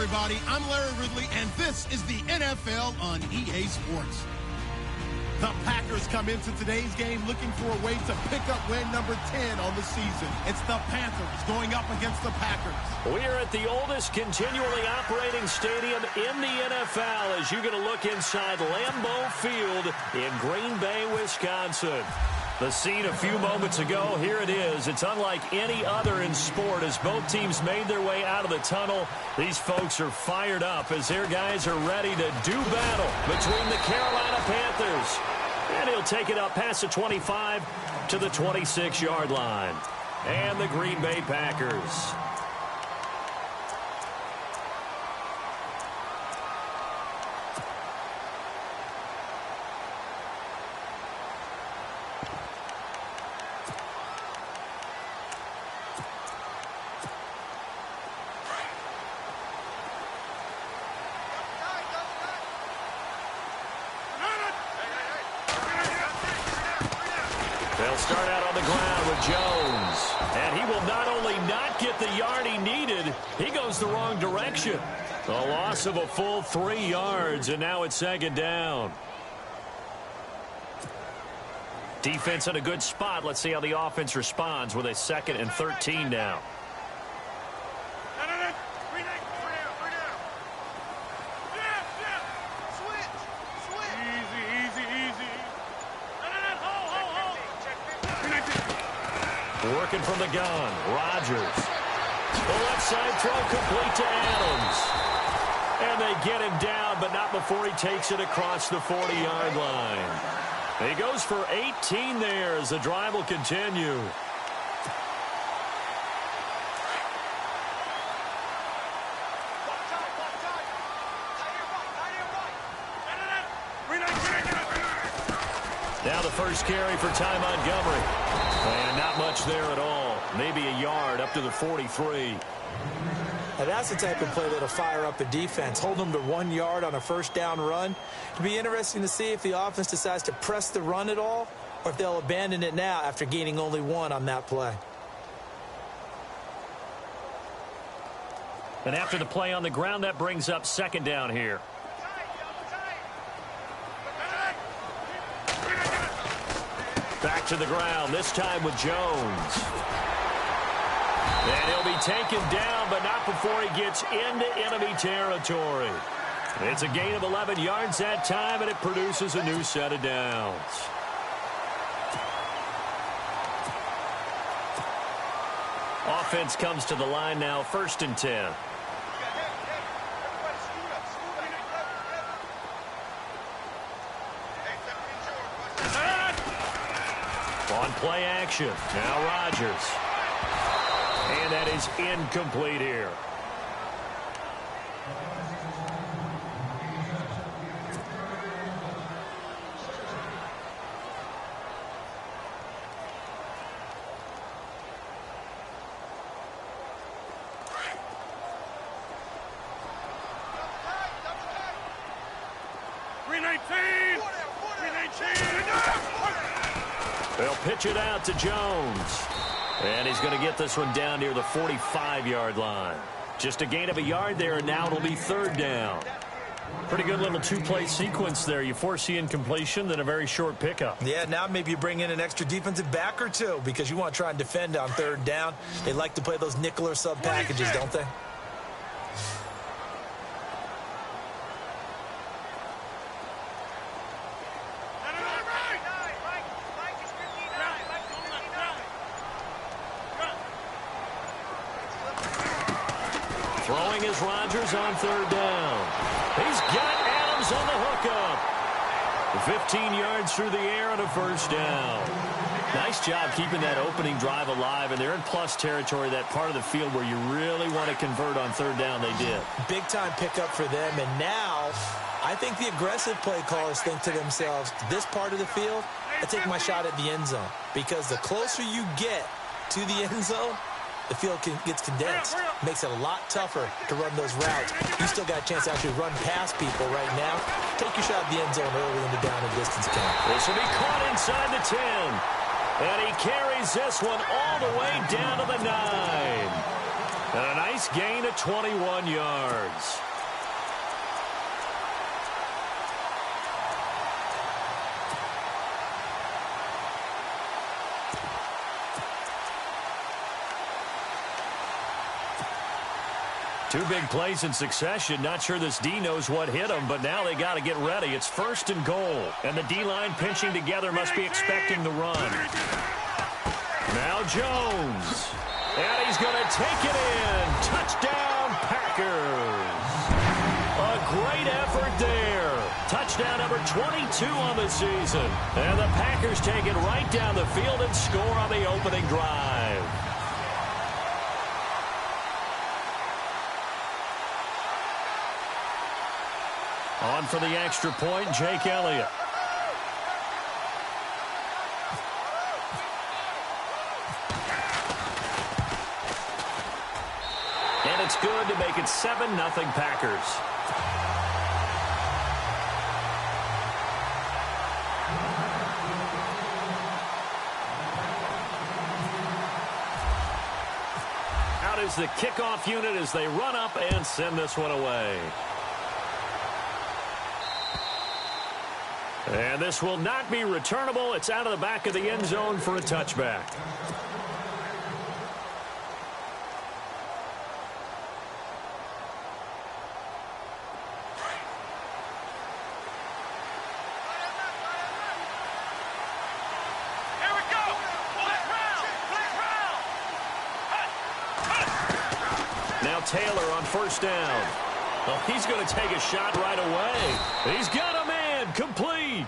everybody. I'm Larry Ridley, and this is the NFL on EA Sports. The Packers come into today's game looking for a way to pick up win number 10 on the season. It's the Panthers going up against the Packers. We are at the oldest continually operating stadium in the NFL as you get a look inside Lambeau Field in Green Bay, Wisconsin. The scene a few moments ago, here it is. It's unlike any other in sport as both teams made their way out of the tunnel. These folks are fired up as their guys are ready to do battle between the Carolina Panthers. And he'll take it up past the 25 to the 26-yard line. And the Green Bay Packers. They'll start out on the ground with Jones. And he will not only not get the yard he needed, he goes the wrong direction. A loss of a full 3 yards, and now it's second down. Defense in a good spot. Let's see how the offense responds with a 2nd and 13 now. Working from the gun, Rodgers. The left side throw complete to Adams. And they get him down, but not before he takes it across the 40-yard line. He goes for 18 there as the drive will continue. Now the first carry for Ty Montgomery. And not much there at all. Maybe a yard up to the 43. Now that's the type of play that'll fire up a defense. Hold them to 1 yard on a first down run. It'll be interesting to see if the offense decides to press the run at all or if they'll abandon it now after gaining only 1 on that play. And after the play on the ground, that brings up second down here. Back to the ground, this time with Jones. And he'll be taken down, but not before he gets into enemy territory. It's a gain of 11 yards that time, and it produces a new set of downs. Offense comes to the line now, 1st and 10. On play action, now Rodgers. And that is incomplete here. They'll pitch it out to Jones. And he's going to get this one down near the 45-yard line. Just a gain of a yard there, and now it'll be 3rd down. Pretty good little 2-play sequence there. You force the incompletion, then a very short pickup. Yeah, now maybe you bring in an extra defensive back or 2 because you want to try and defend on 3rd down. They like to play those nickel or sub packages, don't they? Throwing is Rodgers on 3rd down. He's got Adams on the hookup. 15 yards through the air and a 1st down. Nice job keeping that opening drive alive, and they're in plus territory, that part of the field where you really want to convert on 3rd down. They did. Big-time pickup for them, and now I think the aggressive play callers think to themselves, this part of the field, I take my shot at the end zone, because the closer you get to the end zone, the field gets condensed. Makes it a lot tougher to run those routes. You still got a chance to actually run past people right now. Take your shot at the end zone early in the down and distance game. This will be caught inside the 10. And he carries this one all the way down to the 9. And a nice gain of 21 yards. Two big plays in succession. Not sure this D knows what hit him, but now they got to get ready. It's 1st and goal, and the D-line pinching together must be expecting the run. Now Jones, and he's going to take it in. Touchdown, Packers. A great effort there. Touchdown number 22 on the season. And the Packers take it right down the field and score on the opening drive. On for the extra point, Jake Elliott. And it's good to make it 7-0 Packers. Out is the kickoff unit as they run up and send this one away. And this will not be returnable. It's out of the back of the end zone for a touchback. Here we go. Now Taylor on 1st down. Oh, he's going to take a shot right away. He's got a man. Complete.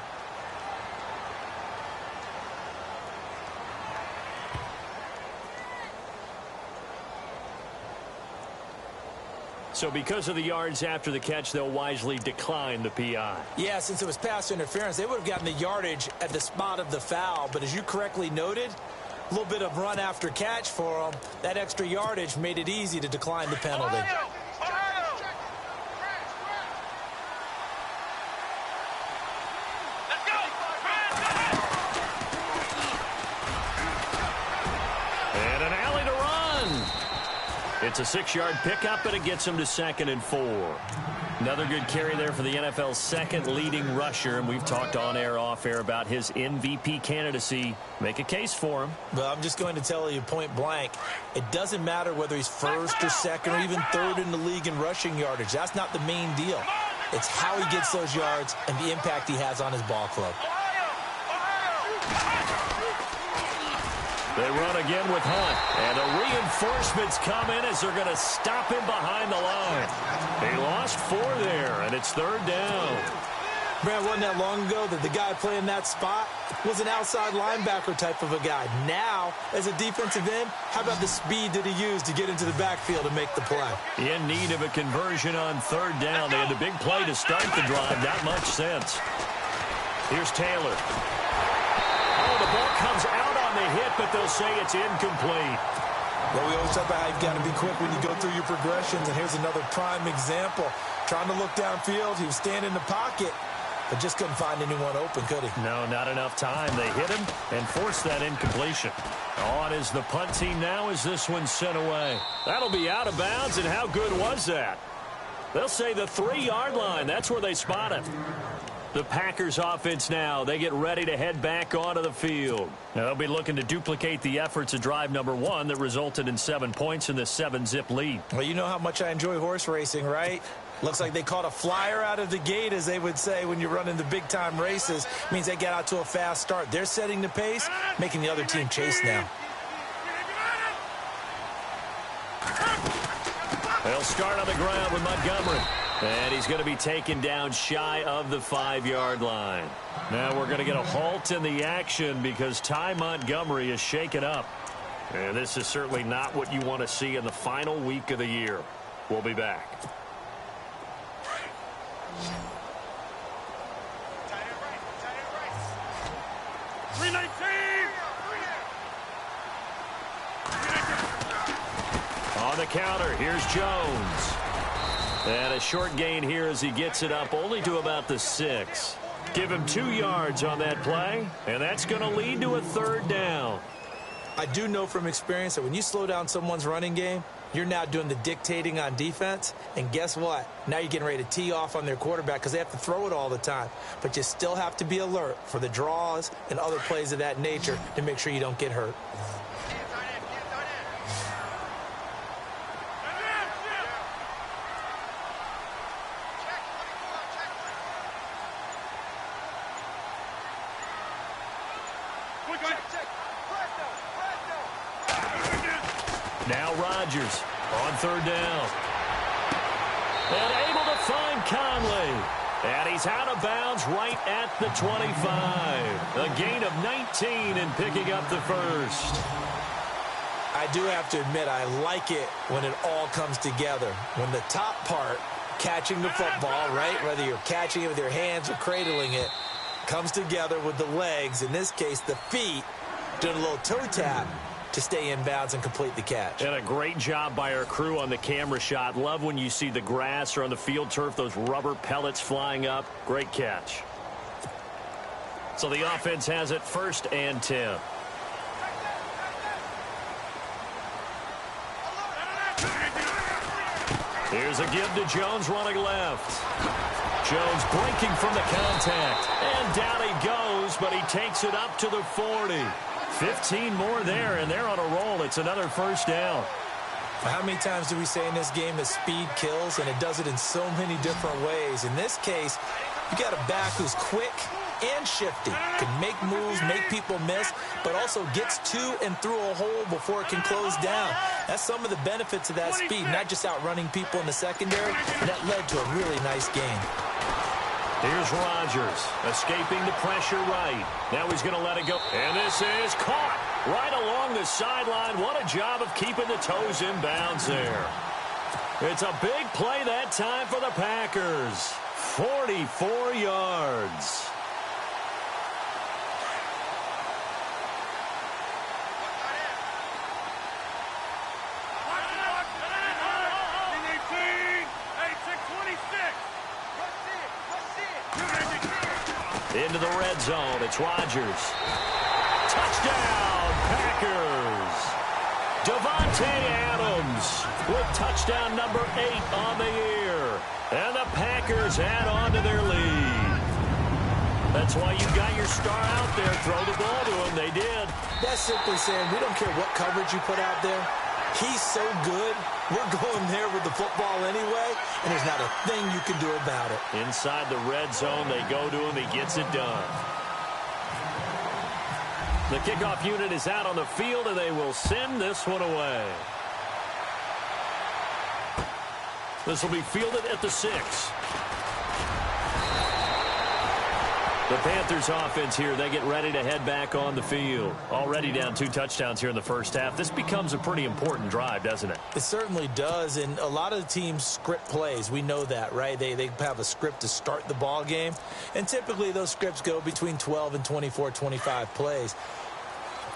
So because of the yards after the catch, they'll wisely decline the PI. Yeah, since it was pass interference, they would have gotten the yardage at the spot of the foul. But as you correctly noted, a little bit of run after catch for them. That extra yardage made it easy to decline the penalty. It's a 6-yard pickup, and it gets him to 2nd and 4. Another good carry there for the NFL's 2nd leading rusher, and we've talked on air, off air about his MVP candidacy. Make a case for him. Well, I'm just going to tell you point blank, it doesn't matter whether he's 1st or 2nd or even 3rd in the league in rushing yardage. That's not the main deal. It's how he gets those yards and the impact he has on his ball club. They run again with Hunt, and the reinforcements come in as they're going to stop him behind the line. He lost 4 there, and it's 3rd down. Man, wasn't that long ago that the guy playing that spot was an outside linebacker type of a guy. Now, as a defensive end, how about the speed that he used to get into the backfield and make the play? In need of a conversion on 3rd down. They had the big play to start the drive. Not much sense. Here's Taylor. Oh, the ball comes out on the hit, but they'll say it's incomplete. Well, we always talk about how you've got to be quick when you go through your progressions, and here's another prime example. Trying to look downfield, he was standing in the pocket, but just couldn't find anyone open, could he? No, not enough time. They hit him and forced that incompletion. On is the punt team now as this one's sent away. That'll be out of bounds, and how good was that? They'll say the 3-yard line. That's where they spot it. The Packers offense now, they get ready to head back onto the field. Now, they'll be looking to duplicate the efforts of drive number 1 that resulted in 7 points in this 7-zip lead. Well, you know how much I enjoy horse racing, right? Looks like they caught a flyer out of the gate, as they would say when you're running the big-time races. Means they get out to a fast start. They're setting the pace, making the other team chase now. They'll start on the ground with Montgomery. And he's going to be taken down shy of the 5-yard line. Now we're going to get a halt in the action because Ty Montgomery is shaken up. And this is certainly not what you want to see in the final week of the year. We'll be back. On the counter, here's Jones. And a short gain here as he gets it up only to about the 6. Give him 2 yards on that play, and that's going to lead to a 3rd down. I do know from experience that when you slow down someone's running game, You're now doing the dictating on defense, and guess what? Now you're getting ready to tee off on their quarterback because they have to throw it all the time. But you still have to be alert for the draws and other plays of that nature to make sure you don't get hurt. Now Rodgers on third down. And able to find Conley. And he's out of bounds right at the 25. A gain of 19 and picking up the first. I do have to admit, I like it when it all comes together. When the top part, catching the football, right, whether you're catching it with your hands or cradling it, comes together with the legs, in this case the feet, doing a little toe tap to stay in bounds and complete the catch. And a great job by our crew on the camera shot. Love when you see the grass or on the field turf, those rubber pellets flying up. Great catch. So the offense has it 1st and 10. Here's a give to Jones running left. Jones breaking from the contact. And down he goes, but he takes it up to the 40. 15 more there, and they're on a roll. It's another 1st down. How many times do we say in this game that speed kills, and it does it in so many different ways? In this case, you got a back who's quick and shifty, can make moves, make people miss, but also gets to and through a hole before it can close down. That's some of the benefits of that speed, not just outrunning people in the secondary, and that led to a really nice game. Here's Rodgers, escaping the pressure right. Now he's going to let it go. And this is caught right along the sideline. What a job of keeping the toes in bounds there. It's a big play that time for the Packers. 44 yards. Into the red zone. It's Rodgers. Touchdown, Packers. Davante Adams with touchdown number 8 on the year. And the Packers add on to their lead. That's why you got your star out there. Throw the ball to him. They did. That's simply saying we don't care what coverage you put out there. He's so good. We're going there with the football anyway, and there's not a thing you can do about it. Inside the red zone, they go to him. He gets it done. The kickoff unit is out on the field, and they will send this one away. This will be fielded at the 6. The Panthers offense here, they get ready to head back on the field. Already down 2 touchdowns here in the first half. This becomes a pretty important drive, doesn't it? It certainly does, and a lot of the teams script plays. We know that, right? They have a script to start the ball game, and typically those scripts go between 12 and 24, 25 plays.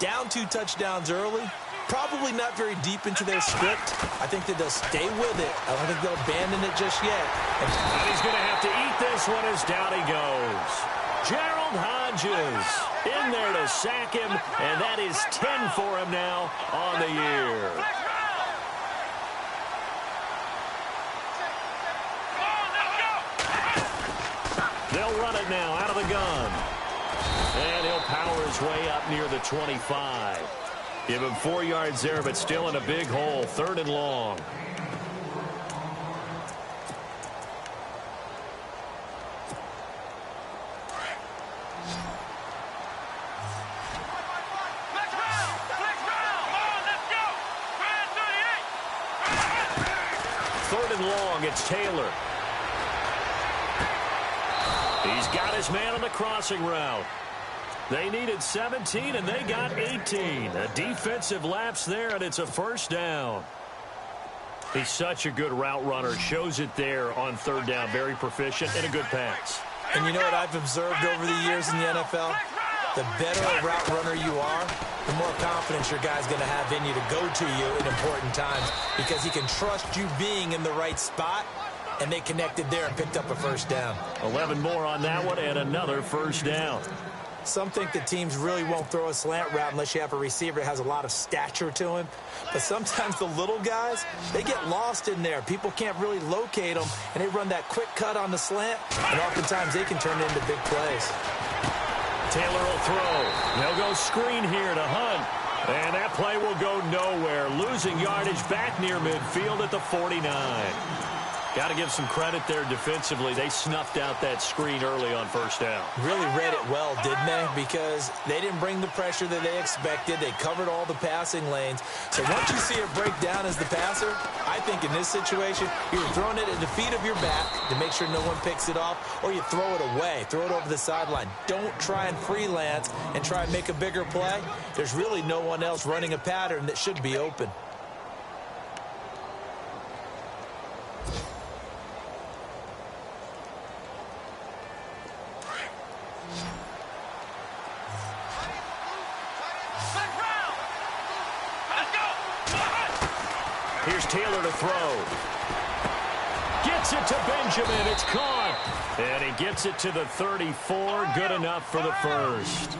Down 2 touchdowns early, probably not very deep into their script. I think that they'll stay with it. I don't think they'll abandon it just yet. And he's going to have to eat this one as down he goes. Gerald Hodges in there to sack him, and that is 10 for him now on the year. They'll run it now out of the gun. And he'll power his way up near the 25. Give him 4 yards there, but still in a big hole. 3rd and long. Long, it's Taylor. He's got his man on the crossing route. They needed 17, and they got 18. A defensive lapse there, and it's a 1st down. He's such a good route runner. Shows it there on 3rd down. Very proficient and a good pass. And you know what I've observed over the years in the NFL? The better a route runner you are, the more confidence your guy's going to have in you to go to you in important times because he can trust you being in the right spot, and they connected there and picked up a 1st down. 11 more on that one and another 1st down. Some think that teams really won't throw a slant route unless you have a receiver that has a lot of stature to him. But sometimes the little guys, they get lost in there. People can't really locate them, and they run that quick cut on the slant, and oftentimes they can turn it into big plays. Taylor will throw. They'll go screen here to Hunt. And that play will go nowhere. Losing yardage back near midfield at the 49. Got to give some credit there defensively. They snuffed out that screen early on first down. Really read it well, didn't they? Because they didn't bring the pressure that they expected. They covered all the passing lanes. So once you see it break down as the passer, I think in this situation, you're throwing it at the feet of your back to make sure no one picks it off, or you throw it away, throw it over the sideline. Don't try and freelance and try and make a bigger play. There's really no one else running a pattern that should be open. Here's Taylor to throw. Gets it to Benjamin. It's caught. And he gets it to the 34. Good enough for the first.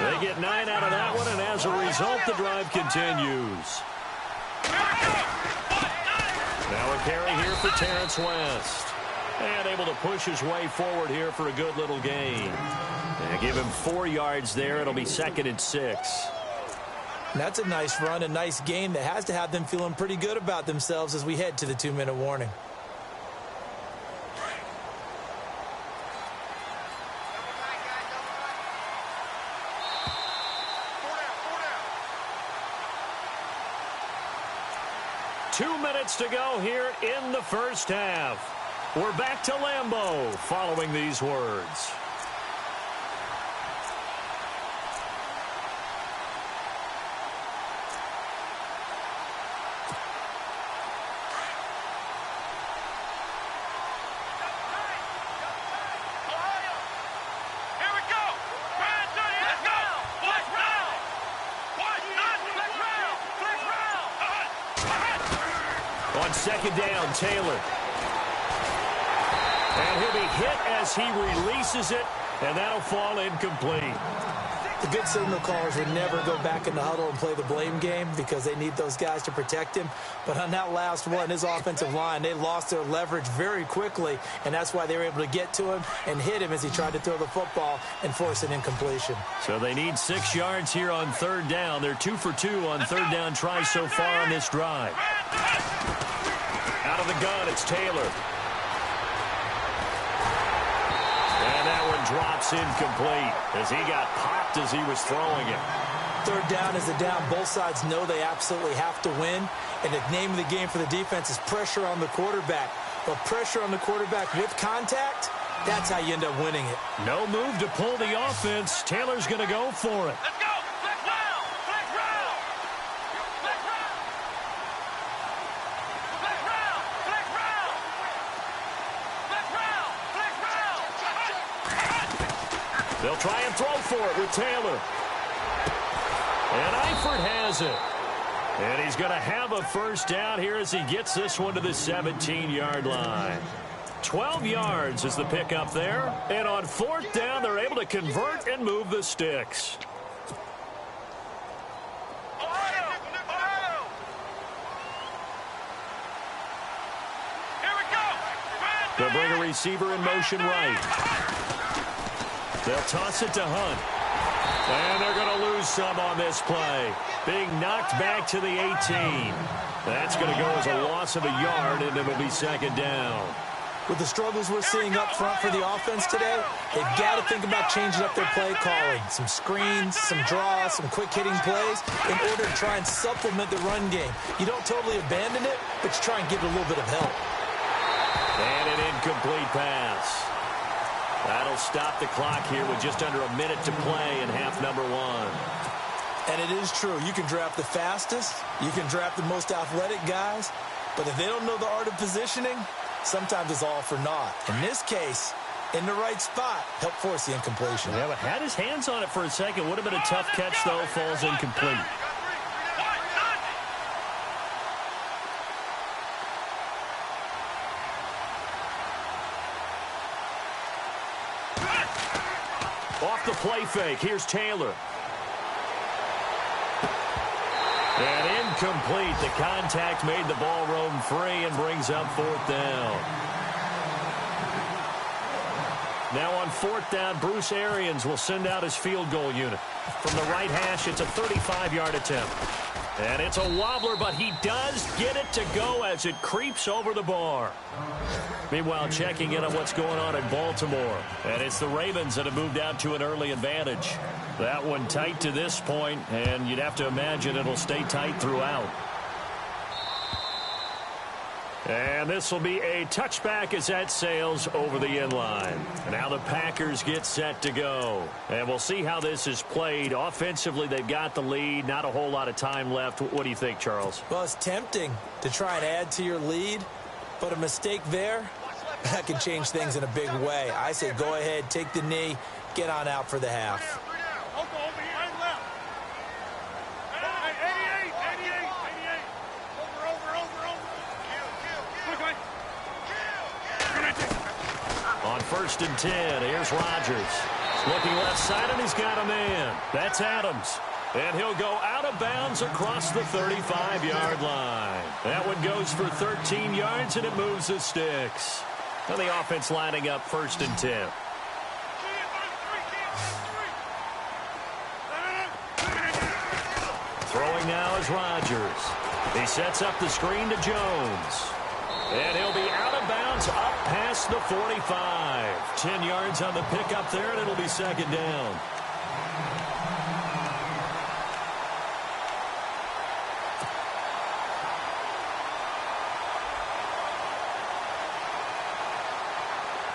They get 9 out of that one, and as a result, the drive continues. Now a carry here for Terrence West. And able to push his way forward here for a good little gain. And give him 4 yards there. It'll be 2nd and 6. That's a nice run, a nice game that has to have them feeling pretty good about themselves as we head to the 2-minute warning. Two minutes to go here in the first half. We're back to Lambeau following these words. On second down, Taylor. And he'll be hit as he releases it, and that'll fall incomplete. The good signal callers would never go back in the huddle and play the blame game because they need those guys to protect him. But on that last one, his offensive line, they lost their leverage very quickly, and that's why they were able to get to him and hit him as he tried to throw the football and force an incompletion. So they need 6 yards here on third down. They're 2 for 2 on third down tries so far on this drive. Out of the gun, it's Taylor. And that one drops incomplete as he got popped as he was throwing it. Third down is a down. Both sides know they absolutely have to win. And the name of the game for the defense is pressure on the quarterback. But pressure on the quarterback with contact, that's how you end up winning it. No move to pull the offense. Taylor's going to go for it. Let's go! Flex round! Flex round! Flex round! Flex round! Flex round! Flex round! Flex round! They'll try and throw for it with Taylor. And Eifert has it. And he's going to have a first down here as he gets this one to the 17-yard line. 12 yards is the pickup there. And on fourth down, they're able to convert and move the sticks. Ohio! Ohio! Here we go! They'll bring a receiver in motion right. They'll toss it to Hunt. And they're going to lose some on this play. Being knocked back to the 18. That's going to go as a loss of a yard, and it'll be second down. With the struggles we're seeing up front for the offense today, they've got to think about changing up their play calling. Some screens, some draws, some quick-hitting plays in order to try and supplement the run game. You don't totally abandon it, but you try and give it a little bit of help. And an incomplete pass. That'll stop the clock here with just under a minute to play in half number one. And it is true. You can draft the fastest. You can draft the most athletic guys. But if they don't know the art of positioning, sometimes it's all for naught. In this case, in the right spot, help force the incompletion. Yeah, but had his hands on it for a second. Would have been a tough catch, though. Falls incomplete. Off the play fake. Here's Taylor. And incomplete. The contact made the ball roam free and brings up 4th down. Now on 4th down, Bruce Arians will send out his field goal unit. From the right hash, it's a 35-yard attempt. And it's a wobbler, but he does get it to go as it creeps over the bar. Meanwhile, checking in on what's going on in Baltimore. And it's the Ravens that have moved out to an early advantage. That one tight to this point, and you'd have to imagine it'll stay tight throughout. And this will be a touchback as that sails over the end line. And now the Packers get set to go. And we'll see how this is played. Offensively, they've got the lead. Not a whole lot of time left. What do you think, Charles? Well, it's tempting to try and add to your lead, but a mistake there, that can change things in a big way. I say go ahead, take the knee, get on out for the half. On 1st and 10, here's Rodgers. Looking left side, and he's got a man. That's Adams. And he'll go out of bounds across the 35-yard line. That one goes for 13 yards, and it moves the sticks. And the offense lining up 1st and 10. Throwing now is Rodgers. He sets up the screen to Jones. And he'll be out of bounds up past the 45. 10 yards on the pickup there, and it'll be 2nd down.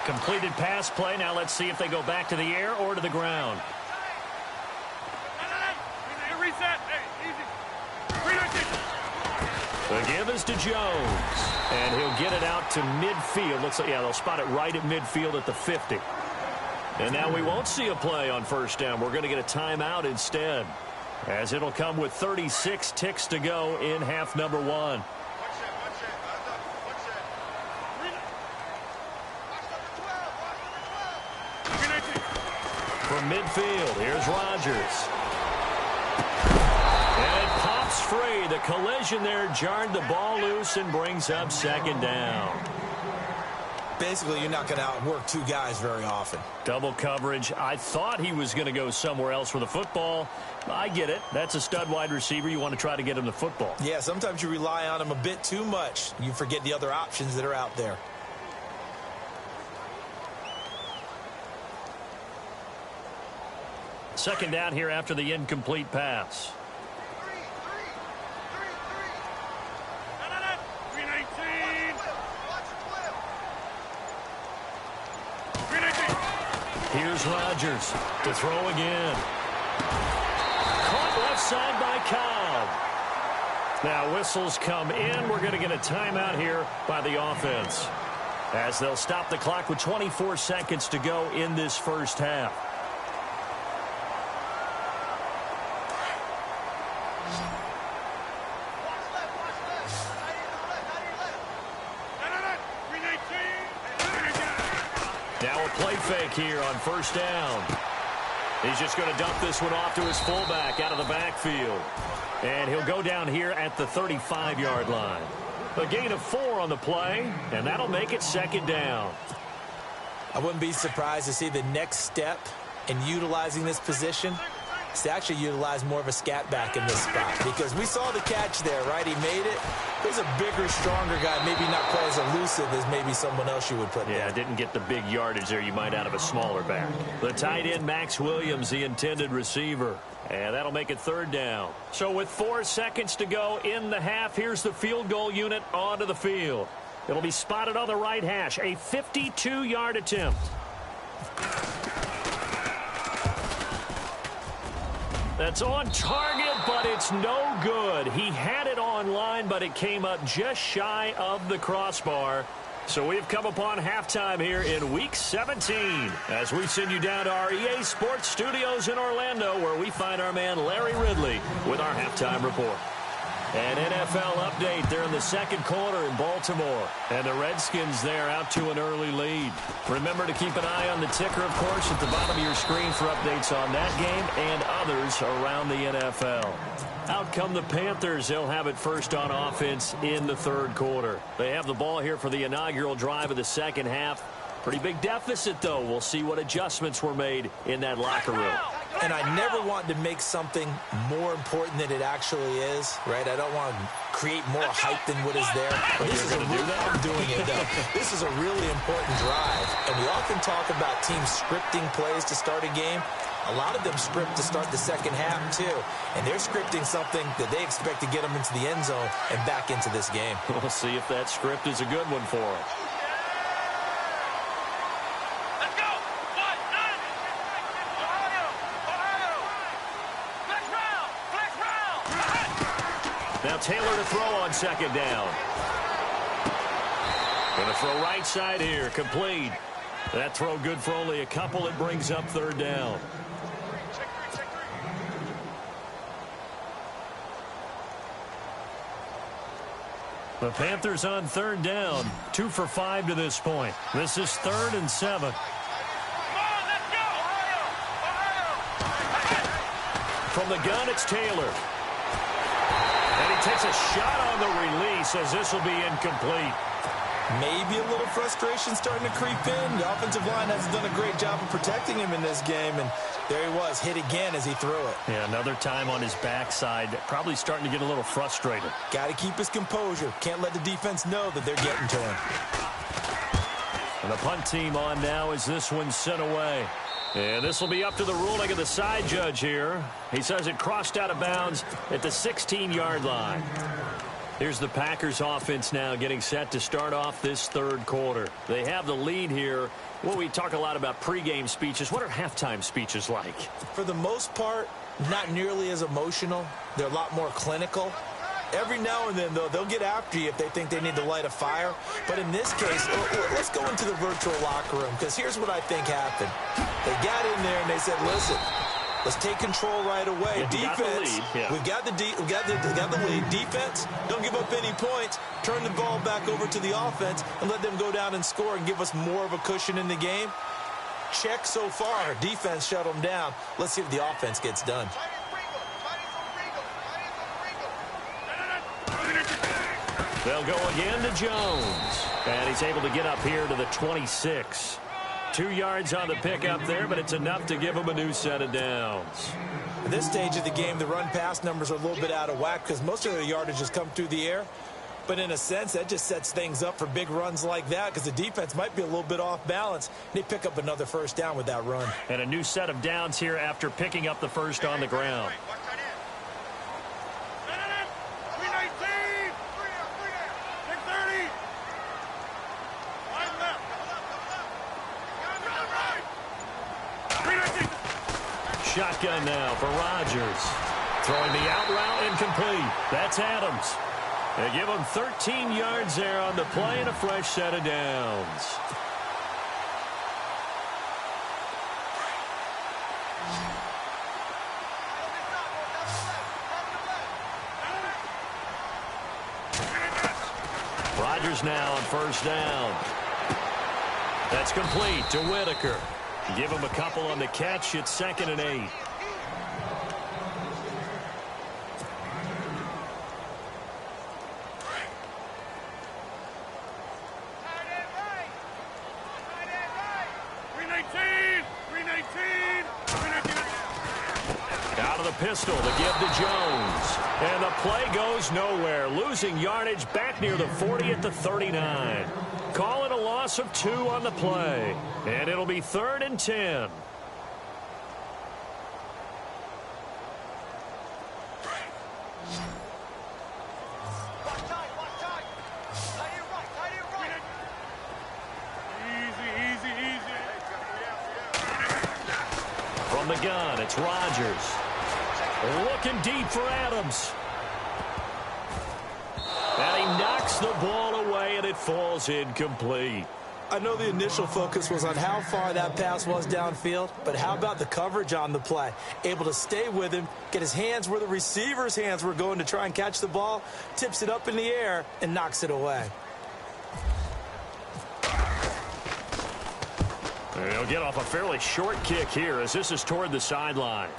Completed pass play. Now let's see if they go back to the air or to the ground. Reset. Hey, easy. The give is to Jones. And he'll get it out to midfield. Looks like, yeah, they'll spot it right at midfield at the 50. And now we won't see a play on 1st down. We're going to get a timeout instead, as it'll come with 36 ticks to go in half number 1. From midfield, here's Rodgers. And it pops free. The collision there jarred the ball loose and brings up 2nd down. Basically, you're not going to outwork two guys very often. Double coverage. I thought he was going to go somewhere else with the football. I get it. That's a stud wide receiver. You want to try to get him the football. Yeah, sometimes you rely on him a bit too much. You forget the other options that are out there. Second down here after the incomplete pass. Here's Rodgers to throw again. Caught left side by Cobb. Now whistles come in. We're going to get a timeout here by the offense, as they'll stop the clock with 24 seconds to go in this first half. Now a play fake here on 1st down. He's just going to dump this one off to his fullback out of the backfield. And he'll go down here at the 35-yard line. A gain of 4 on the play, and that'll make it 2nd down. I wouldn't be surprised to see the next step in utilizing this position is to actually utilize more of a scat back in this spot, because we saw the catch there, right? He made it. He's a bigger, stronger guy, maybe not quite as elusive as maybe someone else you would put there. Yeah, didn't get the big yardage there you might out of a smaller back. The tight end, Max Williams, the intended receiver. And that'll make it 3rd down. So with 4 seconds to go in the half, here's the field goal unit onto the field. It'll be spotted on the right hash, a 52-yard attempt. That's on target, but it's no good. He had it on line, but it came up just shy of the crossbar. So we've come upon halftime here in Week 17 as we send you down to our EA Sports Studios in Orlando, where we find our man Larry Ridley with our halftime report. An NFL update. They're in the second quarter in Baltimore. And the Redskins there out to an early lead. Remember to keep an eye on the ticker, of course, at the bottom of your screen for updates on that game and others around the NFL. Out come the Panthers. They'll have it first on offense in the third quarter. They have the ball here for the inaugural drive of the second half. Pretty big deficit, though. We'll see what adjustments were made in that locker room. And I never want to make something more important than it actually is, right? I don't want to create more hype than what is there. But this is I'm doing it, though. This is a really important drive. And we often talk about teams scripting plays to start a game. A lot of them script to start the second half, too. And they're scripting something that they expect to get them into the end zone and back into this game. We'll see if that script is a good one for them. Now Taylor to throw on second down. Going to throw right side here. Complete. That throw good for only a couple. It brings up third down. The Panthers on third down. 2 for 5 to this point. This is 3rd and 7. From the gun, it's Taylor. And he takes a shot on the release as this will be incomplete. Maybe a little frustration starting to creep in. The offensive line hasn't done a great job of protecting him in this game, and there he was, hit again as he threw it. Yeah, another time on his backside, probably starting to get a little frustrated. Got to keep his composure. Can't let the defense know that they're getting to him. And the punt team on now as this one's sent away. And this will be up to the ruling of the side judge here. He says it crossed out of bounds at the 16-yard line. Here's the Packers offense now getting set to start off this third quarter. They have the lead here. Well, we talk a lot about pregame speeches. What are halftime speeches like? For the most part, not nearly as emotional. They're a lot more clinical. Every now and then, though, they'll get after you if they think they need to light a fire. But in this case, let's go into the virtual locker room, because here's what I think happened. They got in there and they said, listen, let's take control right away. Defense, we've got the lead. Defense, don't give up any points. Turn the ball back over to the offense and let them go down and score and give us more of a cushion in the game. Check so far. Defense shut them down. Let's see if the offense gets done. They'll go again to Jones. And he's able to get up here to the 26. 2 yards on the pickup there, but it's enough to give him a new set of downs. At this stage of the game, the run-pass numbers are a little bit out of whack because most of their yardage has come through the air. But in a sense, that just sets things up for big runs like that because the defense might be a little bit off balance. They pick up another first down with that run. And a new set of downs here after picking up the first on the ground. Shotgun now for Rodgers. Throwing the out route incomplete. That's Adams. They give him 13 yards there on the play and a fresh set of downs. Rodgers now on first down. That's complete to Whitaker. Give him a couple on the catch. It's 2nd and 8. Out of the pistol to give to Jones. And the play goes nowhere. Losing yardage back near the 40 at the 39. Call it a loss of 2 on the play. And it'll be 3rd and 10. From the gun, it's Rodgers. Looking deep for Adams. And he knocks the ball away, and it falls incomplete. I know the initial focus was on how far that pass was downfield, but how about the coverage on the play? Able to stay with him, get his hands where the receiver's hands were going to try and catch the ball, tips it up in the air, and knocks it away. He'll get off a fairly short kick here as this is toward the sideline.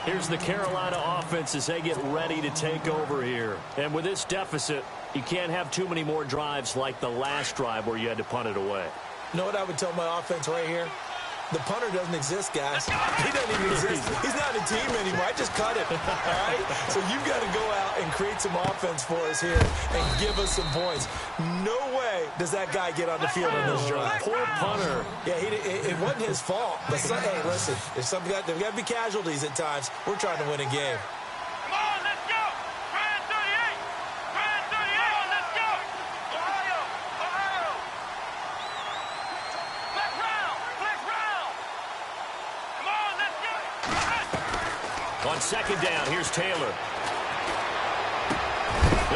Here's the Carolina offense as they get ready to take over here. And with this deficit, you can't have too many more drives like the last drive where you had to punt it away. You know what I would tell my offense right here? The punter doesn't exist, guys. He doesn't even exist. He's not a team anymore. I just cut him, all right? So you've got to go out and create some offense for us here and give us some points. No way does that guy get on the field on this drive. Poor punter. Yeah, it wasn't his fault. But hey, listen, there's got to be casualties at times. We're trying to win a game. Come on, let's go. Try 38. Try 38. Let's go. Ohio. Ohio. Flex round. Flex round. Come on, let's go. On second down, here's Taylor.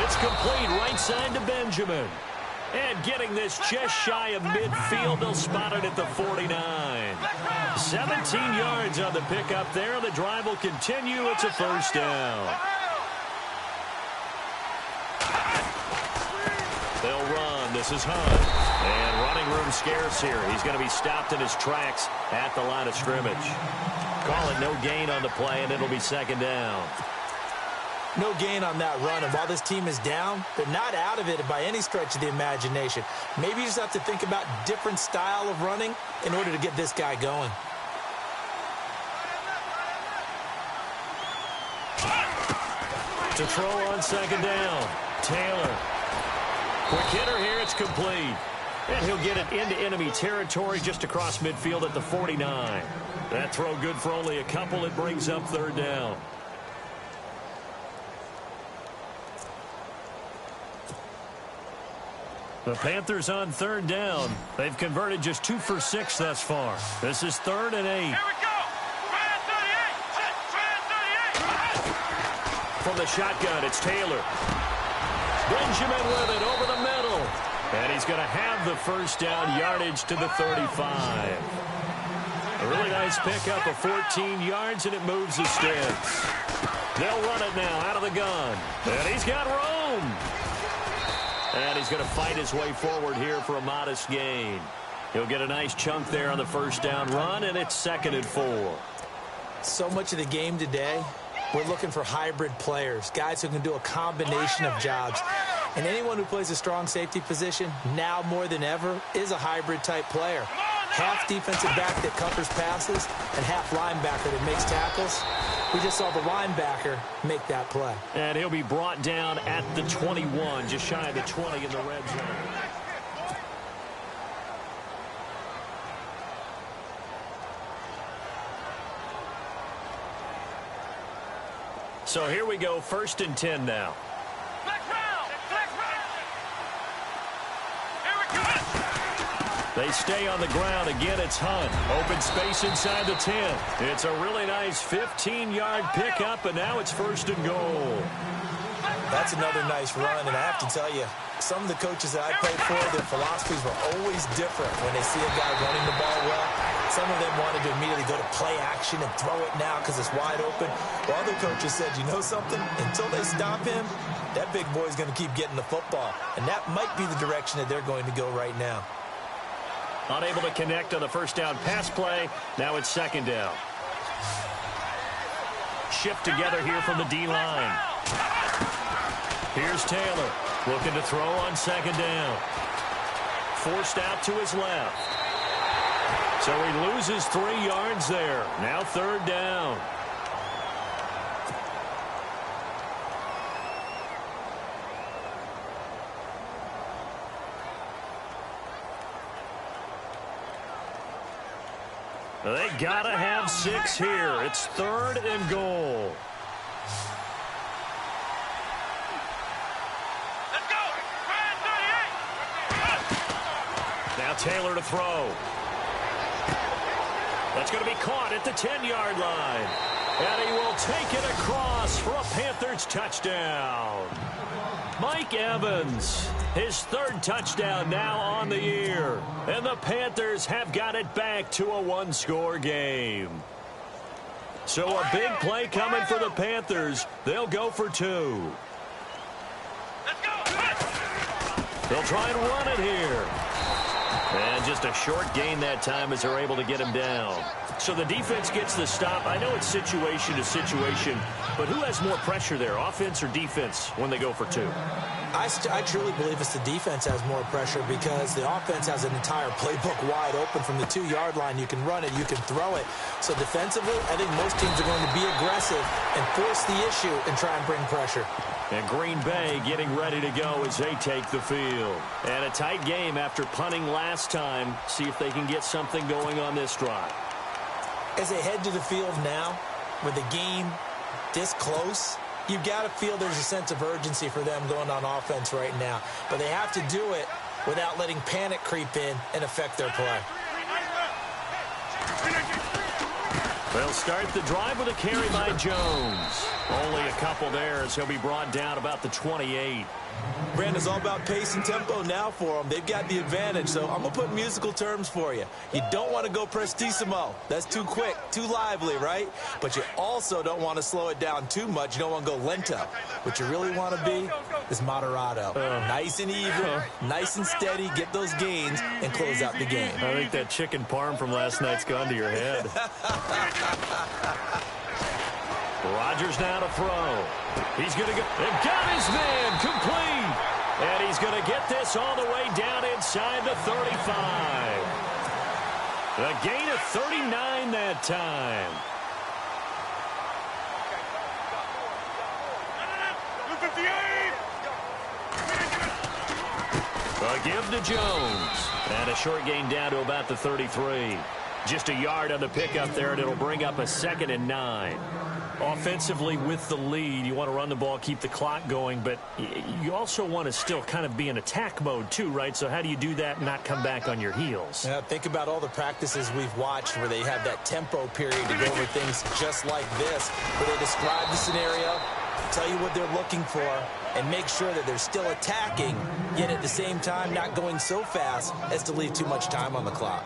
It's complete right side to Benjamin. And getting this just shy of midfield, they'll spot it at the 49. 17 yards on the pickup there. The drive will continue. It's a first down. They'll run. This is Hunt. And running room scarce here. He's going to be stopped in his tracks at the line of scrimmage. Call it no gain on the play, and it'll be second down. No gain on that run, and while this team is down, they're not out of it by any stretch of the imagination. Maybe you just have to think about different style of running in order to get this guy going. To throw on second down, Taylor. Quick hitter here, it's complete. And he'll get it into enemy territory just across midfield at the 49. That throw good for only a couple. It brings up third down. The Panthers on third down. They've converted just 2 for 6 thus far. This is 3rd and 8. Here we go. Try 38. Try 38. From the shotgun, it's Taylor. Benjamin with it over the middle. And he's going to have the first down, yardage to the 35. A really nice pickup of 14 yards, and it moves the sticks. They'll run it now out of the gun. And he's got room. And he's going to fight his way forward here for a modest gain. He'll get a nice chunk there on the first down run, and it's 2nd and 4. So much of the game today, we're looking for hybrid players, guys who can do a combination of jobs. And anyone who plays a strong safety position, now more than ever, is a hybrid-type player. Half defensive back that covers passes and half linebacker that makes tackles. We just saw the linebacker make that play. And he'll be brought down at the 21, just shy of the 20 in the red zone. So here we go, 1st and 10 now. Flex round. Flex round. Here we go. They stay on the ground. Again, it's Hunt. Open space inside the 10. It's a really nice 15-yard pickup, and now it's 1st and goal. That's another nice run, and I have to tell you, some of the coaches that I played for, their philosophies were always different when they see a guy running the ball well. Some of them wanted to immediately go to play action and throw it now because it's wide open. While other coaches said, you know something? Until they stop him, that big boy's going to keep getting the football. And that might be the direction that they're going to go right now. Unable to connect on the first down pass play. Now it's 2nd down. Shift together here from the D-line. Here's Taylor looking to throw on 2nd down. Forced out to his left. So he loses 3 yards there. Now 3rd down. They gotta have 6 here. It's 3rd and goal. Let's go. Try 38. Now Taylor to throw. That's going to be caught at the 10-yard line. And he will take it across for a Panthers touchdown. Mike Evans, his third touchdown now on the year. And the Panthers have got it back to a one-score game. So a big play coming for the Panthers. They'll go for two. They'll try and run it here. And just a short gain that time as they're able to get him down. So the defense gets the stop. I know it's situation to situation, but who has more pressure there, offense or defense, when they go for two? I truly believe it's the defense has more pressure because the offense has an entire playbook wide open from the 2-yard line. You can run it, you can throw it. So defensively, I think most teams are going to be aggressive and force the issue and try and bring pressure. And Green Bay getting ready to go as they take the field. And a tight game after punting last time. See if they can get something going on this drive. As they head to the field now, with the game this close, you've got to feel there's a sense of urgency for them going on offense right now. But they have to do it without letting panic creep in and affect their play. They'll start the drive with a carry by Jones. Only a couple there as he'll be brought down about the 28. Brandon, it's all about pace and tempo now for them. They've got the advantage, so I'm going to put musical terms for you. You don't want to go prestissimo. That's too quick, too lively, right? But you also don't want to slow it down too much. You don't want to go lento. What you really want to be is moderato. Nice and even, nice and steady, get those gains, and close out the game. I think that chicken parm from last night's gone to your head. Rodgers now to throw. He's going to go. They've got his man complete. And he's going to get this all the way down inside the 35. A gain of 39 that time. A give to Jones. And a short gain down to about the 33. Just a yard on the pickup there, and it'll bring up a 2nd and 9. Offensively with the lead, you want to run the ball, keep the clock going, but you also want to still kind of be in attack mode too, right? So how do you do that and not come back on your heels? Yeah, think about all the practices we've watched where they have that tempo period to go over things just like this, where they describe the scenario, tell you what they're looking for, and make sure that they're still attacking, yet at the same time not going so fast as to leave too much time on the clock.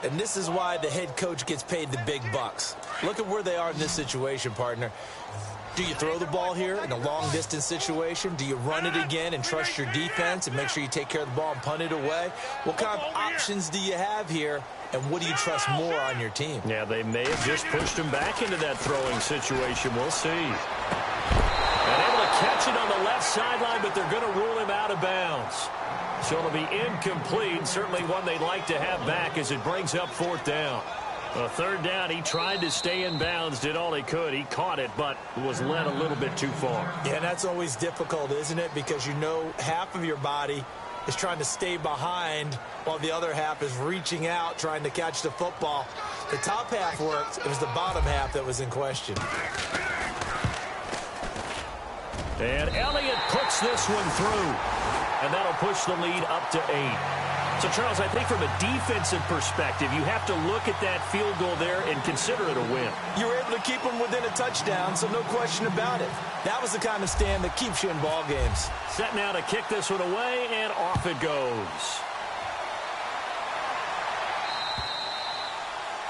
And this is why the head coach gets paid the big bucks. Look at where they are in this situation, partner. Do you throw the ball here in a long-distance situation? Do you run it again and trust your defense and make sure you take care of the ball and punt it away? What kind of options do you have here, and what do you trust more on your team? Yeah, they may have just pushed him back into that throwing situation. We'll see. And able to catch it on the left sideline, but they're going to rule him out of bounds. So it'll be incomplete, certainly one they'd like to have back as it brings up 4th down. A 3rd down, he tried to stay in bounds, did all he could. He caught it, but was led a little bit too far. Yeah, and that's always difficult, isn't it? Because you know half of your body is trying to stay behind while the other half is reaching out, trying to catch the football. The top half worked. It was the bottom half that was in question. And Elliott puts this one through. And that'll push the lead up to 8. So, Charles, I think from a defensive perspective, you have to look at that field goal there and consider it a win. You were able to keep them within a touchdown, so no question about it. That was the kind of stand that keeps you in ball games. Set now to kick this one away, and off it goes.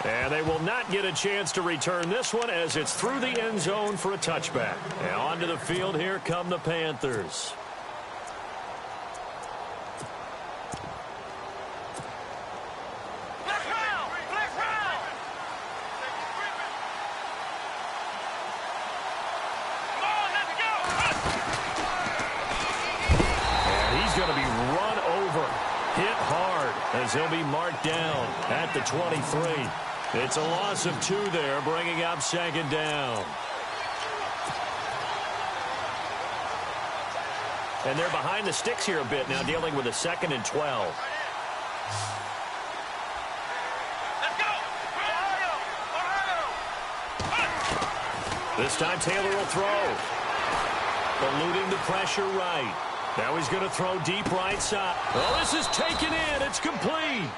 And they will not get a chance to return this one as it's through the end zone for a touchback. And onto the field, here come the Panthers. As he'll be marked down at the 23. It's a loss of 2 there, bringing up 2nd down. And they're behind the sticks here a bit now, dealing with a 2nd and 12. Let's go! This time Taylor will throw. Eluding the pressure right. Now he's going to throw deep right side. Oh, this is taken in. It's complete.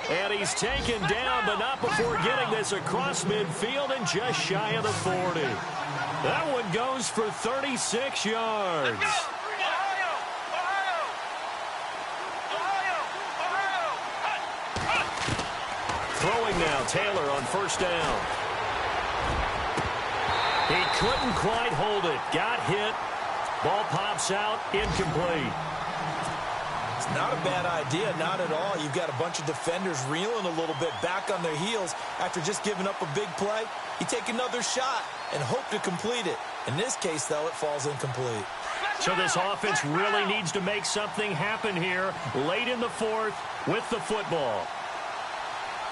And he's taken down, but not before getting this across midfield and just shy of the 40. That one goes for 36 yards. Throwing now, Taylor on first down. He couldn't quite hold it. Got hit. Ball pops out, incomplete. It's not a bad idea, not at all. You've got a bunch of defenders reeling a little bit back on their heels after just giving up a big play. You take another shot and hope to complete it. In this case, though, it falls incomplete. So this offense really needs to make something happen here late in the fourth with the football.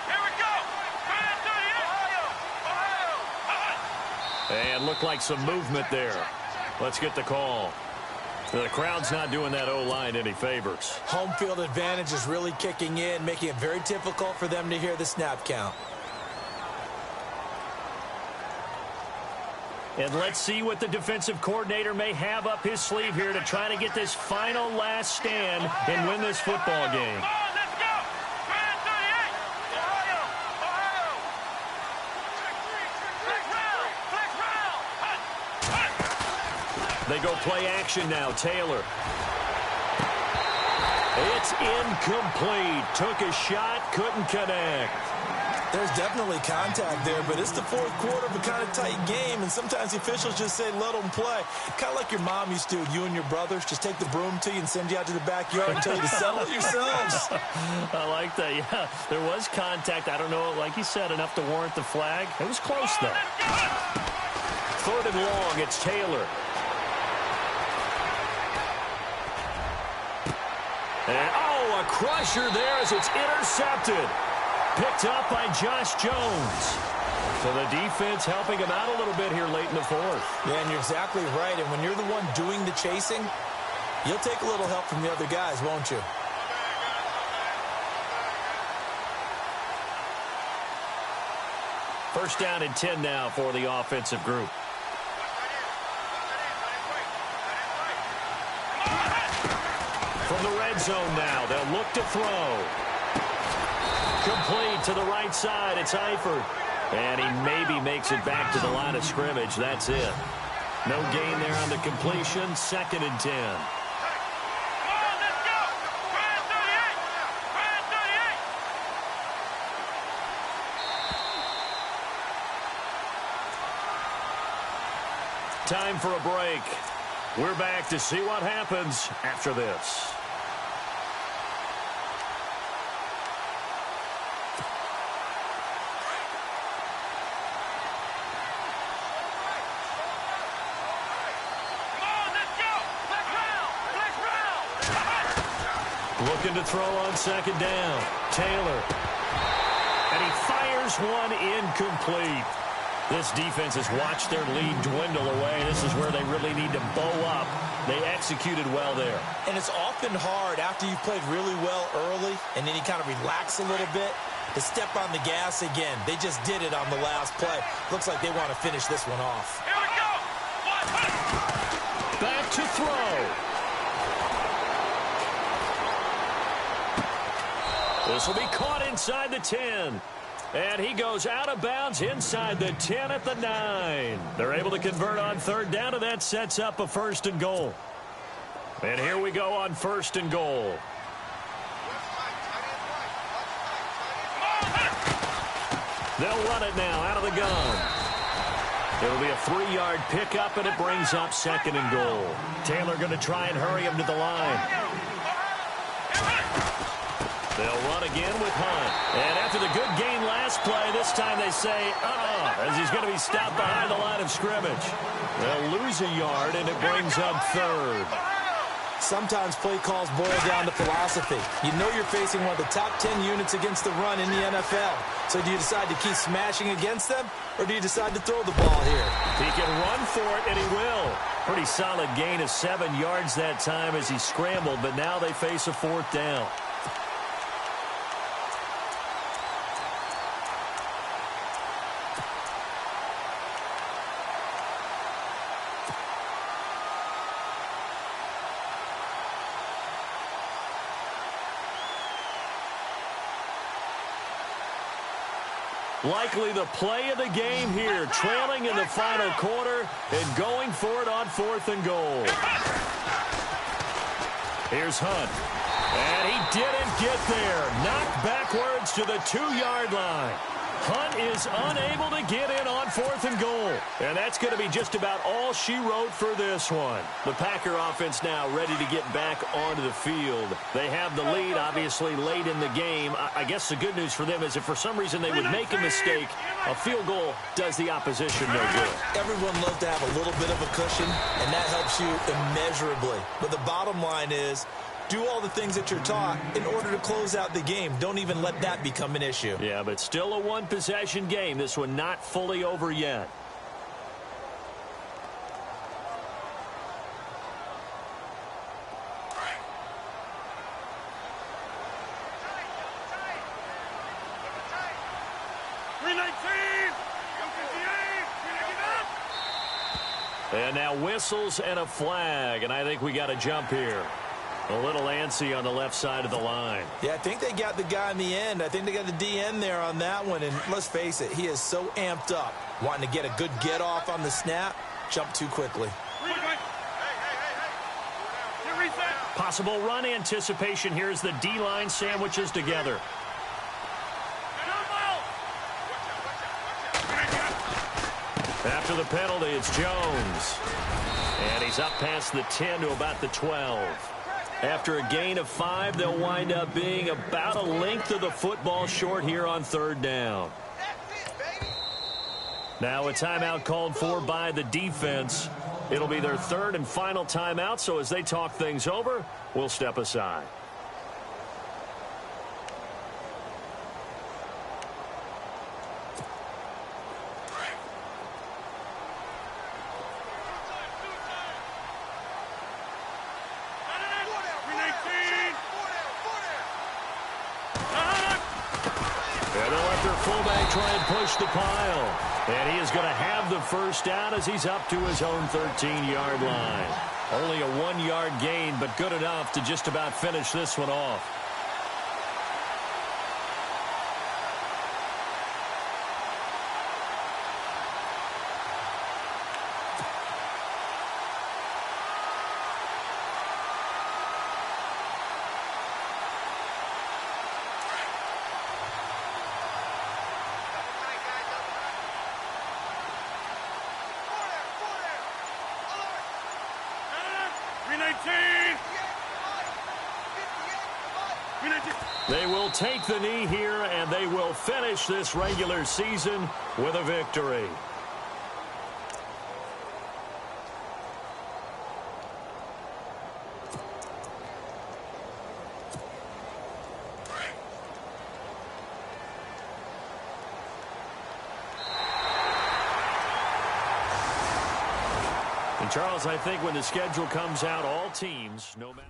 Here we go. Ohio. And looked like some movement there. Let's get the call. The crowd's not doing that O-line any favors. Home field advantage is really kicking in, making it very difficult for them to hear the snap count. And let's see what the defensive coordinator may have up his sleeve here to try to get this final last stand and win this football game. Come on, let's go. 38. Ohio. Flex round. They go play action now. Taylor. It's incomplete. Took a shot, couldn't connect. There's definitely contact there, but it's the fourth quarter of a kind of tight game, and sometimes the officials just say, let them play. Kind of like your mom used to, you and your brothers, just take the broom to you and send you out to the backyard and tell you to settle it yourselves. I like that, yeah. There was contact. I don't know, like you said, enough to warrant the flag. It was close, though. Third and long, it's Taylor. And, oh, a crusher there as it's intercepted. Picked up by Josh Jones. So the defense helping him out a little bit here late in the fourth. Yeah, and you're exactly right. And when you're the one doing the chasing, you'll take a little help from the other guys, won't you? First down and 10 now for the offensive group. From the red zone now, they'll look to throw. Complete to the right side. It's Eifert. And he maybe makes it back to the line of scrimmage. That's it. No gain there on the completion. 2nd and 10. Come on, let's go. 38. Time for a break. We're back to see what happens after this. Looking to throw on 2nd down. Taylor. And he fires one incomplete. This defense has watched their lead dwindle away. This is where they really need to bow up. They executed well there. And it's often hard after you've played really well early and then you kind of relax a little bit to step on the gas again. They just did it on the last play. Looks like they want to finish this one off. Here we go. Back to throw. This will be caught inside the 10. And he goes out of bounds inside the 10 at the 9. They're able to convert on 3rd down, and that sets up a 1st and goal. And here we go on 1st and goal. They'll run it now out of the gun. It'll be a 3-yard pickup, and it brings up 2nd and goal. Taylor going to try and hurry him to the line. They'll run again with Hunt. And after the good gain last play, this time they say, as he's going to be stopped behind the line of scrimmage. They'll lose a yard, and it brings up 3rd. Sometimes play calls boil down to philosophy. You know you're facing one of the top 10 units against the run in the NFL. So do you decide to keep smashing against them, or do you decide to throw the ball here? He can run for it, and he will. Pretty solid gain of 7 yards that time as he scrambled, but now they face a 4th down. Likely the play of the game here, trailing in the final quarter and going for it on 4th and goal. Here's Hunt. And And he didn't get there. Knocked backwards to the 2-yard line. Hunt is unable to get in on 4th and goal. And that's going to be just about all she wrote for this one. The Packer offense now ready to get back onto the field. They have the lead, obviously, late in the game. I guess the good news for them is if for some reason they would make a mistake, a field goal does the opposition no good. Everyone loves to have a little bit of a cushion, and that helps you immeasurably. But the bottom line is, do all the things that you're taught in order to close out the game. Don't even let that become an issue. Yeah, but still a one-possession game. This one not fully over yet. And now whistles and a flag, and I think we got a jump here. A little antsy on the left side of the line. Yeah, I think they got the guy in the end. I think they got the DN there on that one. And let's face it, he is so amped up, wanting to get a good get-off on the snap, jump too quickly. Possible run anticipation here as the D-line sandwiches together. After the penalty, it's Jones. And he's up past the 10 to about the 12. After a gain of 5, they'll wind up being about a length of the football short here on 3rd down. Now a timeout called for by the defense. It'll be their 3rd and final timeout, so as they talk things over, we'll step aside. Try and push the pile. And he is going to have the first down as he's up to his own 13-yard line. Only a 1-yard gain, but good enough to just about finish this one off. They will take the knee here, and they will finish this regular season with a victory. And Charles, I think when the schedule comes out, all teams, no matter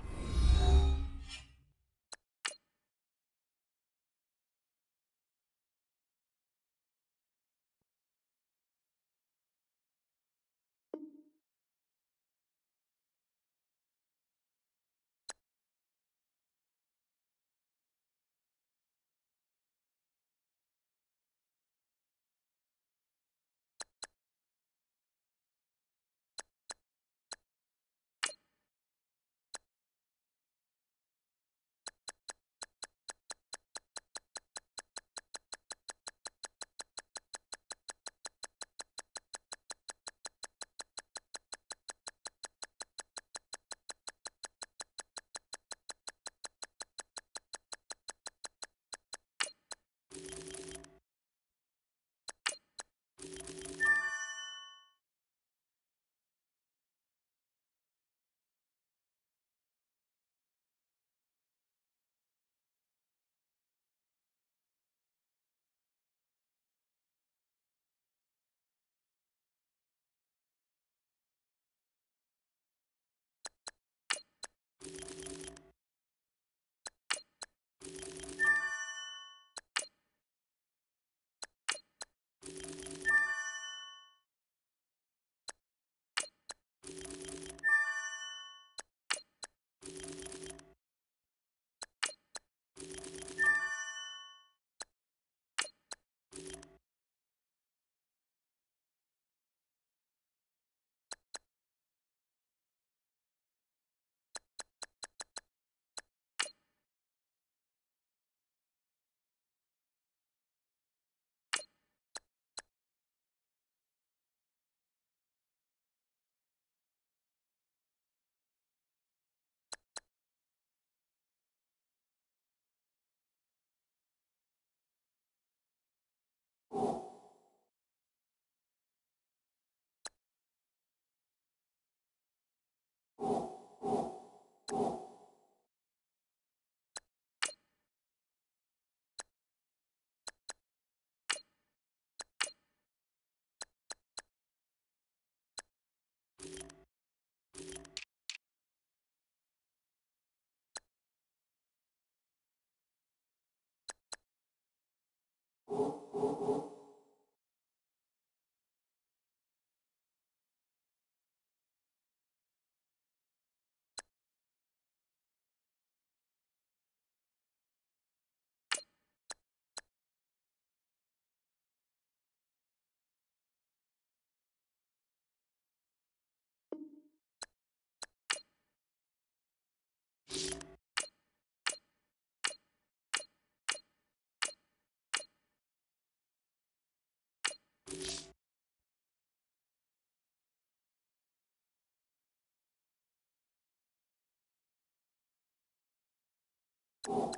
You